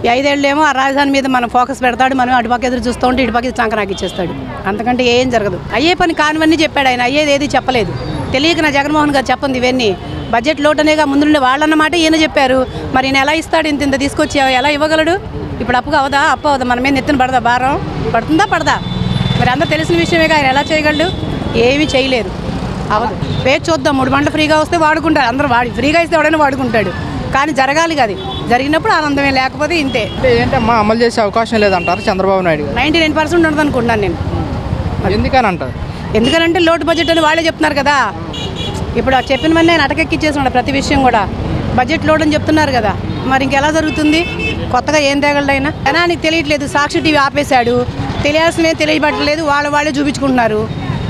ఈ 5 ఏళ్ళేమో ఆ రాజధాని మీద మనం ఫోకస్ పెడతాడు, మనం అటుపక్క ఎదురు చూస్తూ ఉంటే ఇటుపక్క చంకనాకి ఇచ్చేస్తాడు. అంతకంటే ఏం జరగదు. అయ్యే పని కానివన్నీ చెప్పాడు ఆయన, అయ్యేది ఏది చెప్పలేదు. తెలియక నా జగన్మోహన్ గారు చెప్పండి ఇవన్నీ. బడ్జెట్ లోటనేగా ముందుండే వాళ్ళన్నమాట ఈయన చెప్పారు. మరి ఈయన ఎలా ఇస్తాడు? ఇంత తీసుకొచ్చి ఎలా ఇవ్వగలడు? ఇప్పుడు అప్పు అవదా? అప్పు అవదా? మన మీద నెత్తిన పడదా భారం? పడుతుందా పడదా? మరి అందరూ తెలిసిన విషయమేగా. ఆయన ఎలా చేయగలడు? ఏమీ చేయలేరు. అవదు. వేచి చూద్దాం. 3 బండ్లు ఫ్రీగా వస్తే వాడుకుంటారు అందరూ. ఫ్రీగా ఇస్తే ఎవడైనా వాడుకుంటాడు. కానీ జరగాలి అది. జరిగినప్పుడు ఆనందమే, లేకపోతే ఇంతే. ఏంటమ్మా అమలు చేసే అవకాశం లేదంటారు చంద్రబాబు నాయుడు? 99% ఉండదు అనుకుంటున్నాను నేను. ఎందుకని అంటారు? ఎందుకనంటే లోటు బడ్జెట్ అని వాళ్ళే చెప్తున్నారు కదా. ఇప్పుడు చెప్పినవన్నీ ఆయన అటకెక్కిచ్చేస్తున్నాడు. ప్రతి విషయం కూడా బడ్జెట్ లోడ్ అని చెప్తున్నారు కదా. మరి ఇంకెలా జరుగుతుంది? కొత్తగా ఏం తేగలడు ఆయన? జనానికి తెలియట్లేదు. సాక్షి టీవీ ఆపేశాడు. తెలియాల్సినవి తెలియబట్టలేదు. వాళ్ళే చూపించుకుంటున్నారు.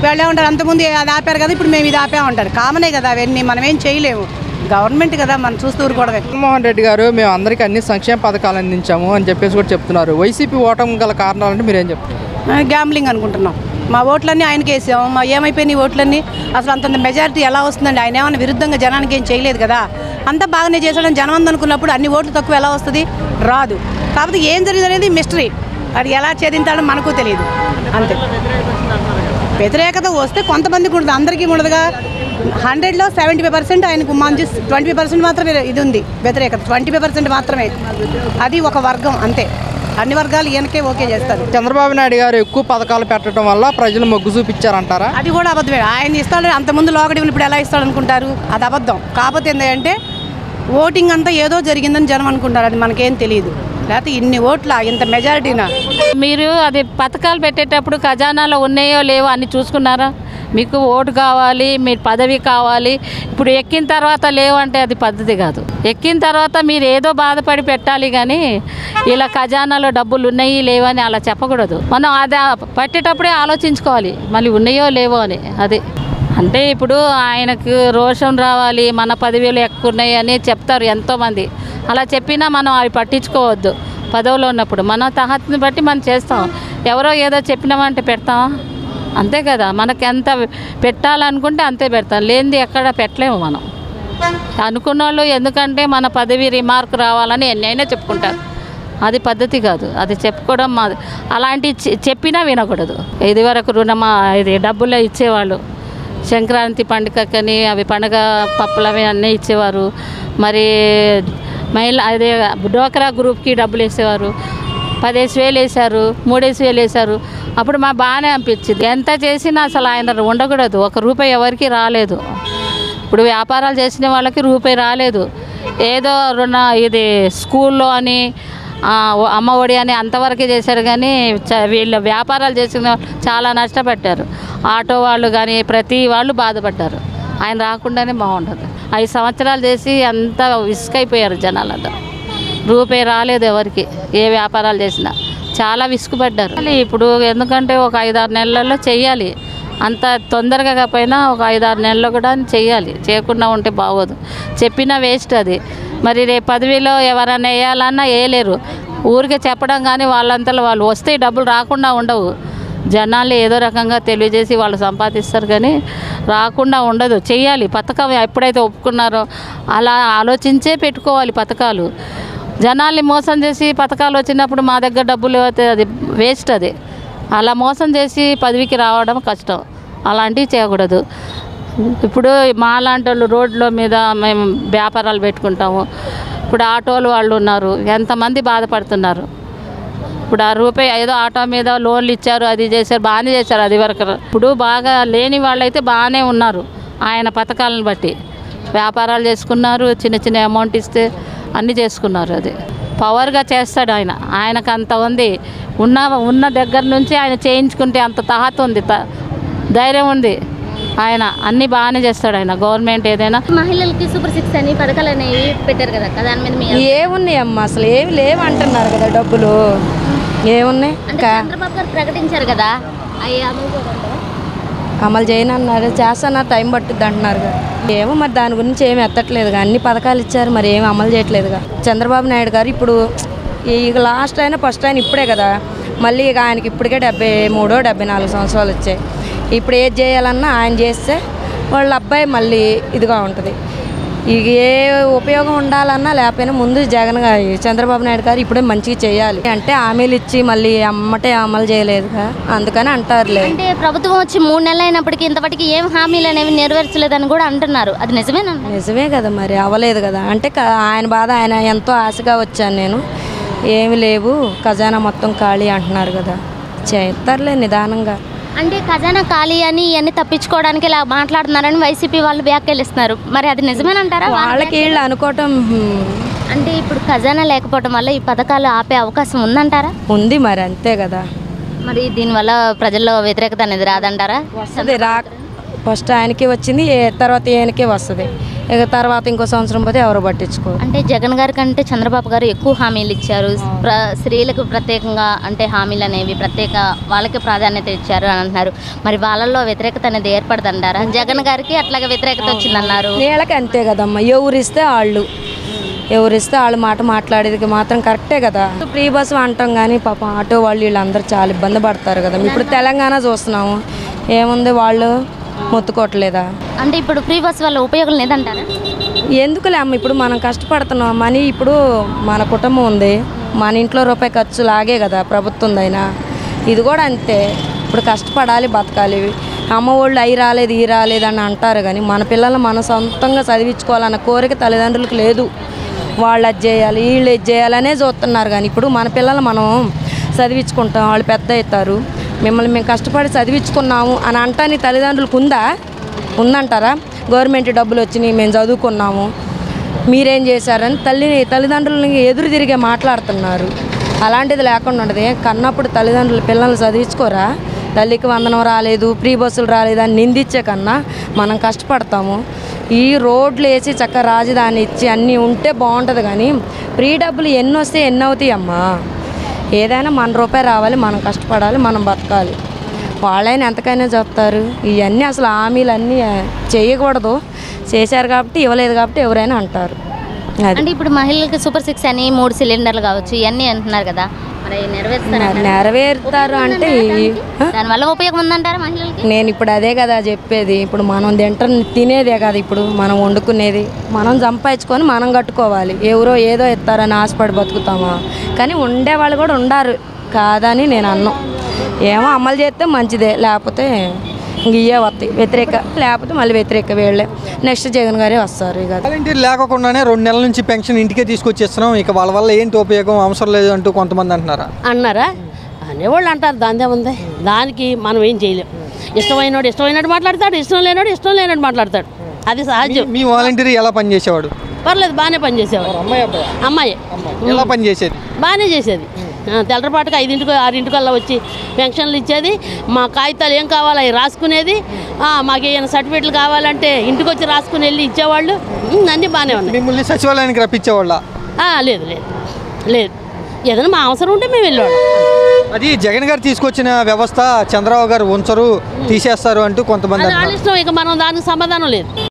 వాళ్ళు ఏమంటారు? అంతకుముందు అది ఆపారు కదా, ఇప్పుడు మేము ఇది ఆపామంటారు. కామనే కదా అవన్నీ. మనం ఏం చేయలేము. గవర్నమెంట్ కదా, మనం చూస్తూ ఊరుకోవడమే. జగన్మోహన్ రెడ్డి గారు మేము అందరికీ అన్ని సంక్షేమ పథకాలు అందించాము అని చెప్పేసి కూడా చెప్తున్నారు. వైసీపీ ఓటమి గల కారణాలంటే మీరేం చెప్తున్నారు? గ్యాంబ్లింగ్ అనుకుంటున్నాం. మా ఓట్లన్నీ ఆయనకి వేసాము. మా ఏమైపోయినాయి ఓట్లన్నీ? అసలు అంతంత మెజారిటీ ఎలా వస్తుందండి? ఆయన ఏమైనా విరుద్ధంగా జనానికి ఏం చేయలేదు కదా. అంతా బాగానే చేశాడని జనం అందనుకున్నప్పుడు అన్ని ఓట్లు తక్కువ ఎలా వస్తుంది? రాదు. కాకపోతే ఏం జరిగింది అనేది మిస్టరీ. అది ఎలా ఛేదించాలో మనకు తెలియదు. అంతే. వ్యతిరేకత వస్తే కొంతమందికి ఉండదు, అందరికీ ఉండదుగా. 100లో 75% ఆయనకు మంచి 20% మాత్రమే ఇది ఉంది వ్యతిరేకత. 20% మాత్రమే. అది ఒక వర్గం అంతే. అన్ని వర్గాలు ఈయనకే ఓకే చేస్తారు. చంద్రబాబు నాయుడు గారు ఎక్కువ పథకాలు పెట్టడం వల్ల ప్రజలు మొగ్గు చూపించారంటారా? అది కూడా అబద్ధమే. ఆయన ఇస్తాడు అంతకుముందు లోకడి ఇప్పుడు ఎలా ఇస్తాడు అనుకుంటారు? అది అబద్ధం. కాకపోతే ఏంటంటే ఓటింగ్ అంతా ఏదో జరిగిందని జనం అనుకుంటారు. అది మనకేం తెలియదు. లేకపోతే ఇన్ని ఓట్ల ఇంత మెజారిటీనా? మీరు అది పథకాలు పెట్టేటప్పుడు ఖజానాలో ఉన్నాయో లేవో అన్ని చూసుకున్నారా? మీకు ఓటు కావాలి, మీరు పదవి కావాలి. ఇప్పుడు ఎక్కిన తర్వాత లేవంటే అది పద్ధతి కాదు. ఎక్కిన తర్వాత మీరు ఏదో బాధపడి పెట్టాలి కానీ ఇలా ఖజానాలో డబ్బులు ఉన్నాయి లేవని అలా చెప్పకూడదు. మనం అది పట్టేటప్పుడే ఆలోచించుకోవాలి మళ్ళీ ఉన్నాయో లేవో అని. అది అంటే ఇప్పుడు ఆయనకు రోషం రావాలి, మన పదవిలో ఎక్కువ ఉన్నాయి అని చెప్తారు ఎంతోమంది. అలా చెప్పినా మనం అవి పట్టించుకోవద్దు. పదవిలో ఉన్నప్పుడు మన తహత్ని బట్టి మనం చేస్తాం. ఎవరో ఏదో చెప్పినామంటే పెడతాం అంతే కదా. మనకు ఎంత పెట్టాలనుకుంటే అంతే పెడతాం. లేనిది ఎక్కడ పెట్టలేము మనం. అనుకున్న వాళ్ళు ఎందుకంటే మన పదవి రిమార్క్ రావాలని ఎన్నైనా చెప్పుకుంటారు. అది పద్ధతి కాదు. అది చెప్పుకోవడం మాది. అలాంటి చెప్పినా వినకూడదు. ఇదివరకు ఇది డబ్బులు ఇచ్చేవాళ్ళు. సంక్రాంతి పండుగకని అవి పండుగ పప్పులు అవి అన్నీ ఇచ్చేవారు. మరి అదే డోక్రా గ్రూప్కి డబ్బులు వేసేవారు. 10,000 వేశారు, 3,000 వేశారు. అప్పుడు మా బాగానే అనిపించింది. ఎంత చేసినా అసలు ఆయన ఉండకూడదు. ₹1 ఎవరికి రాలేదు. ఇప్పుడు వ్యాపారాలు చేసిన వాళ్ళకి ₹1 రాలేదు. ఏదో ఇది స్కూల్లో అని అమ్మఒడి అని అంతవరకే చేశారు కానీ వీళ్ళు వ్యాపారాలు చేసిన చాలా నష్టపెట్టారు. ఆటో వాళ్ళు కానీ ప్రతి వాళ్ళు బాధపడ్డారు. ఆయన రాకుండానే బాగుంటుంది. 5 సంవత్సరాలు చేసి అంతా విసుకైపోయారు జనాలందరూ. ₹1 రాలేదు ఎవరికి. ఏ వ్యాపారాలు చేసినా చాలా విసుగుపడ్డారు. ఇప్పుడు ఎందుకంటే ఒక 5-6 నెలల్లో చెయ్యాలి. అంత తొందరగా కాకపోయినా ఒక 5-6 నెలల్లో కూడా చెయ్యాలి. చేయకుండా ఉంటే బాగోదు. చెప్పినా వేస్ట్ అది. మరి రేపు పదవిలో ఎవరైనా వేయాలన్నా వేయలేరు. ఊరికే చెప్పడం కానీ వాళ్ళంతలో వాళ్ళు వస్తే డబ్బులు రాకుండా ఉండవు. జనాలు ఏదో రకంగా తెలియజేసి వాళ్ళు సంపాదిస్తారు కానీ రాకుండా ఉండదు. చెయ్యాలి. పథకం ఎప్పుడైతే ఒప్పుకున్నారో అలా ఆలోచించే పెట్టుకోవాలి పథకాలు. జనాల్ని మోసం చేసి పథకాలు వచ్చినప్పుడు మా దగ్గర డబ్బులు అయితే అది వేస్ట్. అది అలా మోసం చేసి పదవికి రావడం కష్టం. అలాంటివి చేయకూడదు. ఇప్పుడు మాలాంటి వాళ్ళు రోడ్ల మీద మేము వ్యాపారాలు పెట్టుకుంటాము. ఇప్పుడు ఆటోలు వాళ్ళు ఉన్నారు, ఎంతమంది బాధపడుతున్నారు. ఇప్పుడు ₹1 ఏదో ఆటో మీద లోన్లు ఇచ్చారు, అది చేశారు, బాగానే చేశారు అది వరకు. ఇప్పుడు బాగా లేని వాళ్ళైతే బాగానే ఉన్నారు. ఆయన పథకాలను బట్టి వ్యాపారాలు చేసుకున్నారు. చిన్న చిన్న అమౌంట్ ఇస్తే అన్నీ చేసుకున్నారు. అది పవర్గా చేస్తాడు ఆయన. ఆయనకు అంత ఉంది. ఉన్న దగ్గర నుంచి ఆయన చేయించుకుంటే అంత తహత ఉంది, ధైర్యం ఉంది. ఆయన అన్నీ బాగానే చేస్తాడు. ఆయన గవర్నమెంట్ ఏదైనా మహిళలకి సూపర్ 6 అని పథకాలు అనేవి పెట్టారు కదా. దాని మీద ఏమున్నాయి అమ్మ? అసలు ఏమి లేవు అంటున్నారు కదా. డబ్బులు ఏమున్నాయి? చంద్రబాబు గారు ప్రకటించారు కదా, అమలు చేయను అన్నారు. చేస్తున్నారు, టైం పట్టుద్ది అంటున్నారు కదా. ఏమో మరి దాని గురించి ఏమి ఎత్తట్లేదుగా. అన్ని పథకాలు ఇచ్చారు, మరి ఏమి అమలు చేయట్లేదుగా. చంద్రబాబు నాయుడు గారు ఇప్పుడు ఇక లాస్ట్ అయినా ఫస్ట్ అయినా ఇప్పుడే కదా. మళ్ళీ ఇక ఆయనకి ఇప్పటికే 73-74 సంవత్సరాలు వచ్చాయి. ఇప్పుడు ఏది చేయాలన్నా ఆయన చేస్తే వాళ్ళ అబ్బాయి మళ్ళీ ఇదిగా ఉంటుంది. ఇక ఏ ఉపయోగం ఉండాలన్నా లేకపోయినా ముందు జగన్ గారు చంద్రబాబు నాయుడు గారు ఇప్పుడే మంచిగా చేయాలి అంటే హామీలు ఇచ్చి మళ్ళీ అమ్మటే అమలు చేయలేదుగా అందుకని అంటారులే. అంటే ప్రభుత్వం వచ్చి 3 నెలలు అయినప్పటికీ ఇంతవరకు ఏం హామీలు అనేవి నెరవేర్చలేదని కూడా అంటున్నారు. అది నిజమేనా? నిజమే కదా, మరి అవ్వలేదు కదా. అంటే ఆయన బాధ, ఆయన ఎంతో ఆశగా వచ్చాను నేను, ఏమి లేవు ఖజానా మొత్తం ఖాళీ అంటున్నారు కదా, చేస్తారులే నిదానంగా. అంటే ఖజానా ఖాళీ అని ఇవన్నీ తప్పించుకోవడానికి ఇలా మాట్లాడుతున్నారని వైసీపీ వాళ్ళు వ్యాఖ్యలిస్తున్నారు. మరి అది నిజమేనంటారా? వాళ్ళకి వీళ్ళు అనుకోవటం. అంటే ఇప్పుడు ఖజానా లేకపోవడం వల్ల ఈ పథకాలు ఆపే అవకాశం ఉందంటారా? ఉంది మరి, అంతే కదా. మరి దీనివల్ల ప్రజల్లో వ్యతిరేకత అనేది రాదంటారా? వస్తుంది, ఫస్ట్ ఆయనకి వచ్చింది, తర్వాత ఈయనకే వస్తుంది, ఇక తర్వాత ఇంకో సంవత్సరం పోతే ఎవరు పట్టించుకోరు. అంటే జగన్ గారి కంటే చంద్రబాబు గారు ఎక్కువ హామీలు ఇచ్చారు. స్త్రీలకు ప్రత్యేకంగా అంటే హామీలు అనేవి ప్రత్యేక వాళ్ళకి ప్రాధాన్యత ఇచ్చారు అని అంటున్నారు. మరి వాళ్ళల్లో వ్యతిరేకత అనేది ఏర్పడదంటారా? జగన్ గారికి అట్లాగే వ్యతిరేకత వచ్చిందన్నారు. వీళ్ళకి అంతే కదమ్మా, ఎవరిస్తే వాళ్ళు మాట మాట్లాడేది మాత్రం కరెక్టే కదా. ఫ్రీ బస్సు అంటాం కానీ పాపం ఆటో వాళ్ళు వీళ్ళందరూ చాలా ఇబ్బంది పడతారు కదా. ఇప్పుడు తెలంగాణ చూస్తున్నాము, ఏముంది వాళ్ళు మొత్తుకోవట్లేదా? అంటే ఇప్పుడు ఫ్రీ బస్ వల్ల ఉపయోగం లేదంటారా? ఎందుకులే అమ్మ, ఇప్పుడు మనం కష్టపడుతున్నాం, మనీ ఇప్పుడు మన కుటుంబం ఉంది, మన ఇంట్లో రూపాయి ఖర్చు లాగే కదా ప్రభుత్వందైనా. ఇది కూడా అంతే, ఇప్పుడు కష్టపడాలి, బతకాలి. అమ్మ వాళ్ళు అవి రాలేదు ఈ రాలేదు అని అంటారు కానీ మన పిల్లల్ని మనం సొంతంగా చదివించుకోవాలన్న కోరిక తల్లిదండ్రులకు లేదు. వాళ్ళు అది చేయాలి వీళ్ళు ఇది చేయాలనే చూస్తున్నారు కానీ ఇప్పుడు మన పిల్లలు మనం చదివించుకుంటాం, వాళ్ళు పెద్ద అవుతారు, మిమ్మల్ని మేము కష్టపడి చదివించుకున్నాము అని అంటాని తల్లిదండ్రులకు ఉందంటారా? గవర్నమెంట్ డబ్బులు వచ్చినాయి, మేము చదువుకున్నాము, మీరేం చేశారని తల్లిదండ్రులని ఎదురు తిరిగే మాట్లాడుతున్నారు. అలాంటిది లేకుండా ఉండదు. కన్నప్పుడు తల్లిదండ్రులు పిల్లల్ని చదివించుకోరా? తల్లికి వందనం రాలేదు, ఫ్రీ బస్సులు రాలేదు అని నిందించే కన్నా మనం కష్టపడతాము. ఈ రోడ్లు వేసి చక్కగా రాజధాని ఇచ్చి అన్నీ ఉంటే బాగుంటుంది కానీ ఫ్రీ డబ్బులు ఎన్ని వస్తే ఎన్ని అవుతాయి అమ్మా? ఏదైనా మన రూపాయి రావాలి, మనం కష్టపడాలి, మనం బతకాలి. వాళ్ళైనా ఎంతకైనా చెప్తారు. ఇవన్నీ అసలు హామీలన్నీ చేయకూడదు, చేశారు కాబట్టి ఇవ్వలేదు కాబట్టి ఎవరైనా అంటారు. అంటే ఇప్పుడు మహిళలకి సూపర్ 6 అని 3 సిలిండర్లు కావచ్చు ఇవన్నీ అంటున్నారు కదా, మరి నెరవేరుతారు అంటే దానివల్ల ఉపయోగం ఉందంటారా మహిళలకి? నేను ఇప్పుడు అదే కదా చెప్పేది. ఇప్పుడు మనం తినేదే కదా, ఇప్పుడు మనం వండుకునేది, మనం సంపాదించుకొని మనం కట్టుకోవాలి. ఎవరో ఏదో ఇస్తారని ఆశపడి బతుకుతామా? కానీ ఉండేవాళ్ళు కూడా ఉండారు కాదని నేను అన్నాను. ఏమో అమలు చేస్తే మంచిదే, లేకపోతే ఇంక ఇవే వస్తాయి వ్యతిరేక, లేకపోతే మళ్ళీ వ్యతిరేక వీళ్ళే నెక్స్ట్ జగన్ గారే వస్తారు. ఇక వాలంటీర్ లేకుండానే 2 నెలల నుంచి పెన్షన్ ఇంటికే తీసుకొచ్చేస్తున్నాం, ఇక వాళ్ళ వల్ల ఏంటి ఉపయోగం, అవసరం లేదు అంటూ కొంతమంది అన్నారా? అనేవాళ్ళు అంటారు, దాందే ఉంది, దానికి మనం ఏం చేయలేం. ఇష్టమైనట్టు మాట్లాడతాడు, ఇష్టం లేనట్టు మాట్లాడతాడు, అది సహజం. మీ వాలంటీర్ ఎలా పనిచేసేవాడు? పర్లేదు, బాగానే పనిచేసేవాడు. అమ్మాయి ఎలా పనిచేసేది? బాగానే చేసేది. తెల్లపాటుగా 5 6 వచ్చి పెన్షన్లు ఇచ్చేది, మా కాగితాలు ఏం కావాలో అవి రాసుకునేది, మాకు ఏమైనా సర్టిఫికెట్లు కావాలంటే ఇంటికి వచ్చి రాసుకుని వెళ్ళి ఇచ్చేవాళ్ళు. అన్నీ బాగానే ఉన్నాయి. మిమ్మల్ని సచివాలయానికి రప్పించేవాళ్ళ? లేదు, ఏదైనా మా అవసరం ఉంటే మేము వెళ్ళేవాళ్ళం. అది జగన్ గారు తీసుకొచ్చిన వ్యవస్థ చంద్రబాబు గారు ఉంచరు, తీసేస్తారు అంటూ కొంతమంది. వాళ్ళ ఇష్టం, ఇక మనం దానికి సమాధానం లేదు.